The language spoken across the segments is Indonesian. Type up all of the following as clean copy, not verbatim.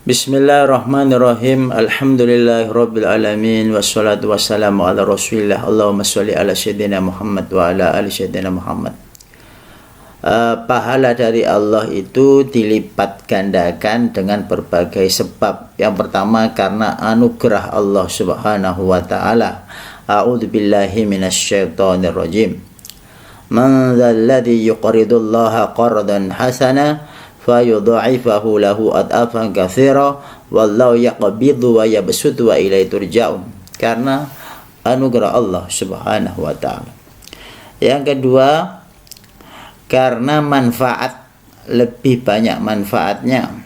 Bismillahirrahmanirrahim. Alhamdulillahirabbil alamin wassalatu wassalamu ala Rasulillah. Allahumma shalli ala sayyidina Muhammad wa ala ali sayyidina Muhammad. Pahala dari Allah itu dilipat gandakan dengan berbagai sebab. Yang pertama karena anugerah Allah Subhanahu wa taala. A'udzubillahi minasyaitonir rajim. Man dzalladzi yuqridullaha qardan hasana fayudha'ifahu lahu ad'afan katsira wallahu yaqbidu wa yabsutu wa ilaihi turja'un. Karena anugerah Allah Subhanahu wa taala. Yang kedua, karena manfaat, lebih banyak manfaatnya.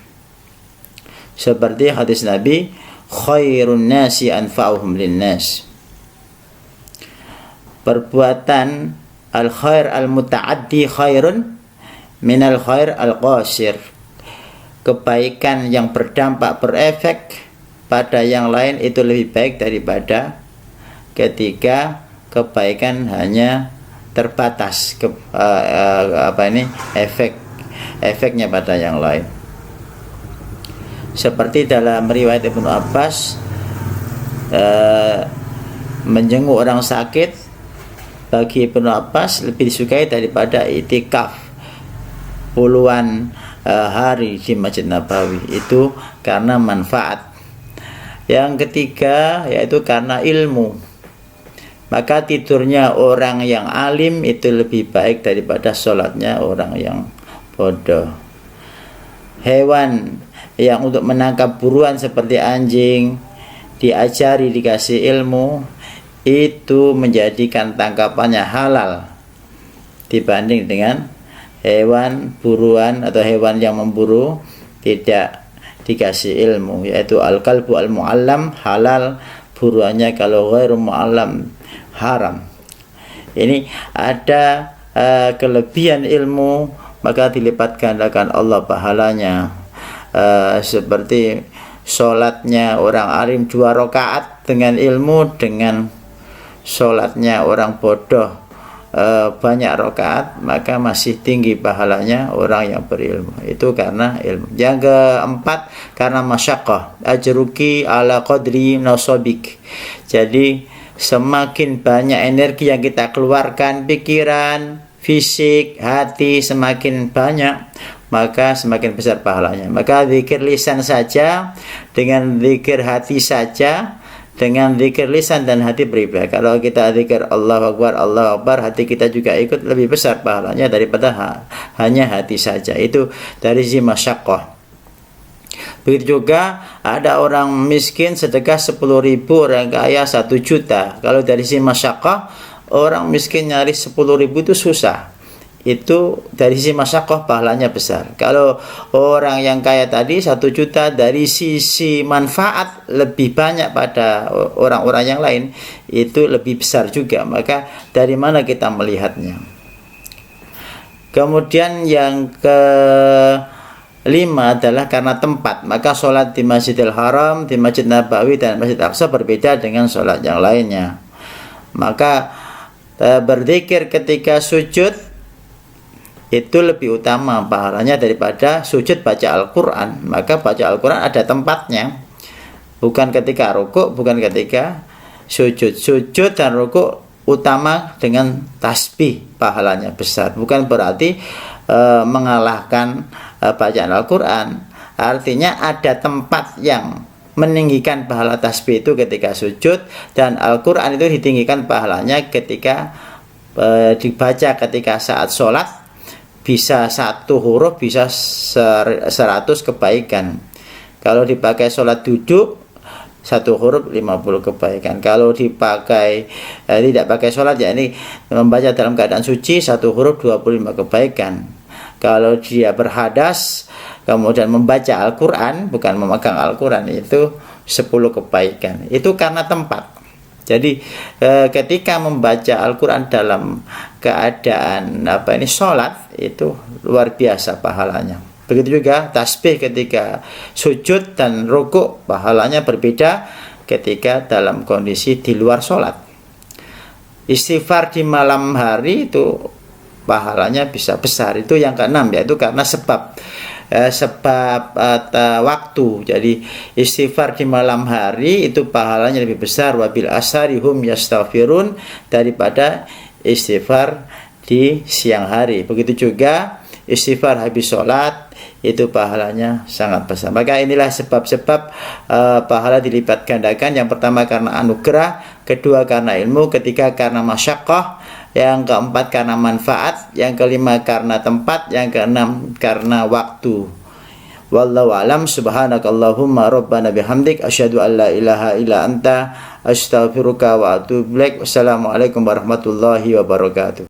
Seperti hadis Nabi, khairun nasi anfa'uhum linnas. Perbuatan al-khair al-muta'addi khairun minal khair al-qasir. Kebaikan yang berdampak, berefek pada yang lain itu lebih baik daripada ketika kebaikan hanya terbatas efeknya pada yang lain. Seperti dalam riwayat Ibnu Abbas, menjenguk orang sakit bagi Ibnu Abbas lebih disukai daripada itikaf puluhan hari di Masjid Nabawi. Itu karena manfaat. Yang ketiga yaitu karena ilmu. Maka tidurnya orang yang alim itu lebih baik daripada sholatnya orang yang bodoh. Hewan yang untuk menangkap buruan seperti anjing diajari, dikasih ilmu, itu menjadikan tangkapannya halal dibanding dengan hewan buruan atau hewan yang memburu tidak dikasih ilmu, yaitu al-kalbu al-mu'allam halal buruannya, kalau ghairu mu'allam haram. Ini ada kelebihan ilmu, maka dilipat gandakan Allah pahalanya. Seperti sholatnya orang alim 2 rakaat dengan ilmu, dengan sholatnya orang bodoh banyak rakaat, maka masih tinggi pahalanya orang yang berilmu. Itu karena ilmu. Yang keempat, karena masyaqqah, ajruki ala qadri nasabik. Jadi semakin banyak energi yang kita keluarkan, pikiran, fisik, hati semakin banyak, maka semakin besar pahalanya. Maka zikir lisan saja, dengan zikir hati saja, dengan zikir lisan dan hati beribadah. Kalau kita zikir Allahu Akbar, hati kita juga ikut, lebih besar pahalanya daripada hanya hati saja. Itu dari sisi masyaqqah. Begitu juga ada orang miskin sedekah 10.000, orang kaya 1 juta. Kalau dari sisi masyaqqah, orang miskin nyari 10.000 itu susah. Itu dari sisi masyaqqah pahalanya besar. Kalau orang yang kaya tadi 1 juta, dari sisi manfaat lebih banyak pada orang-orang yang lain, itu lebih besar juga. Maka dari mana kita melihatnya? Kemudian yang kelima adalah karena tempat. Maka sholat di Masjidil Haram, di Masjid Nabawi dan Masjid Aqsa berbeda dengan sholat yang lainnya. Maka berzikir ketika sujud itu lebih utama pahalanya daripada sujud baca Al-Quran. Maka baca Al-Quran ada tempatnya, bukan ketika rukuk, bukan ketika sujud. Sujud dan rukuk utama dengan tasbih, pahalanya besar. Bukan berarti mengalahkan bacaan Al-Quran. Artinya ada tempat yang meninggikan pahala tasbih itu ketika sujud, dan Al-Quran itu ditinggikan pahalanya ketika dibaca ketika saat sholat. Bisa 1 huruf bisa 100 kebaikan. Kalau dipakai sholat duduk 1 huruf 50 kebaikan. Kalau dipakai tidak pakai sholat, ya ini membaca dalam keadaan suci, 1 huruf 25 kebaikan. Kalau dia berhadas kemudian membaca Al-Quran, bukan memegang Al-Quran, itu 10 kebaikan. Itu karena tempat. Jadi ketika membaca Al-Quran dalam keadaan sholat, itu luar biasa pahalanya. Begitu juga tasbih ketika sujud dan rukuk, pahalanya berbeda ketika dalam kondisi di luar sholat. Istighfar di malam hari itu pahalanya bisa besar. Itu yang keenam, yaitu karena sebab. sebab waktu. Jadi istighfar di malam hari itu pahalanya lebih besar, wabil ashari hum yastaghfirun, daripada istighfar di siang hari. Begitu juga istighfar habis sholat itu pahalanya sangat besar. Maka inilah sebab-sebab pahala dilipat gandakan. Yang pertama karena anugerah, kedua karena ilmu, ketiga karena masyaqqah, yang keempat karena manfaat, yang kelima karena tempat, yang keenam karena waktu. Wallahu alam. Subhanakallahumma rabbana bihamdik asyhadu an la ilaha illa anta astaghfiruka wa atubu ilaik. Wassalamualaikum warahmatullahi wabarakatuh.